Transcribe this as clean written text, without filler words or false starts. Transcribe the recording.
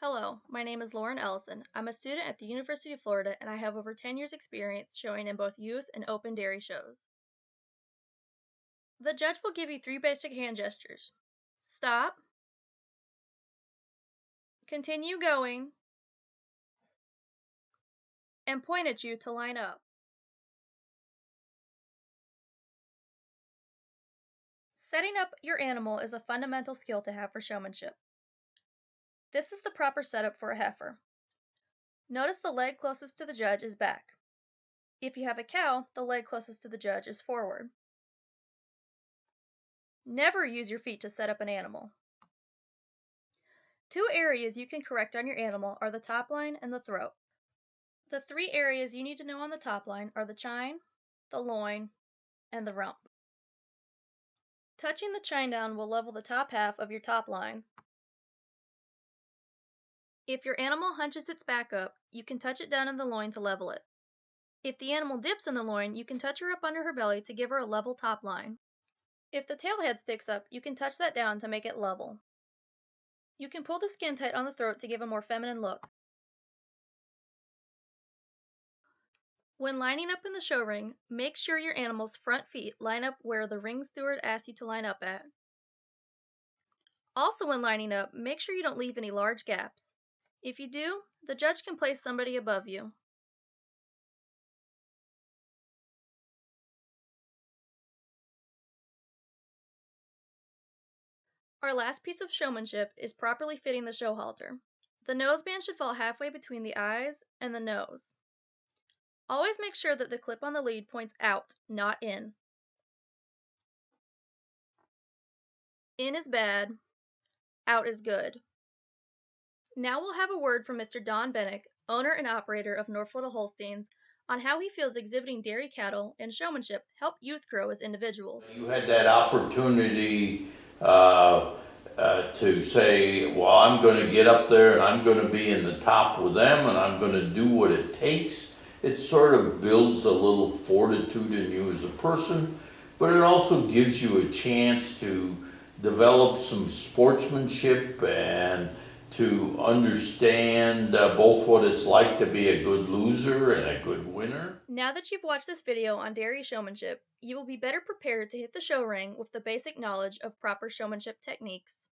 Hello, my name is Lauren Ellison. I'm a student at the University of Florida and I have over 10 years experience showing in both youth and open dairy shows. The judge will give you three basic hand gestures. Stop, continue going, and point at you to line up. Setting up your animal is a fundamental skill to have for showmanship. This is the proper setup for a heifer. Notice the leg closest to the judge is back. If you have a cow, the leg closest to the judge is forward. Never use your feet to set up an animal. Two areas you can correct on your animal are the top line and the throat. The three areas you need to know on the top line are the chine, the loin, and the rump. Touching the chine down will level the top half of your top line. If your animal hunches its back up, you can touch it down in the loin to level it. If the animal dips in the loin, you can touch her up under her belly to give her a level top line. If the tail head sticks up, you can touch that down to make it level. You can pull the skin tight on the throat to give a more feminine look. When lining up in the show ring, make sure your animal's front feet line up where the ring steward asks you to line up at. Also when lining up, make sure you don't leave any large gaps. If you do, the judge can place somebody above you. Our last piece of showmanship is properly fitting the show halter. The noseband should fall halfway between the eyes and the nose. Always make sure that the clip on the lead points out, not in. In is bad, out is good. Now we'll have a word from Mr. Don Bennick, owner and operator of North Little Holsteins, on how he feels exhibiting dairy cattle and showmanship help youth grow as individuals. You had that opportunity to say, well, I'm going to get up there and I'm going to be in the top with them and I'm going to do what it takes. It sort of builds a little fortitude in you as a person, but it also gives you a chance to develop some sportsmanship and to understand both what it's like to be a good loser and a good winner. Now that you've watched this video on dairy showmanship, you will be better prepared to hit the show ring with the basic knowledge of proper showmanship techniques.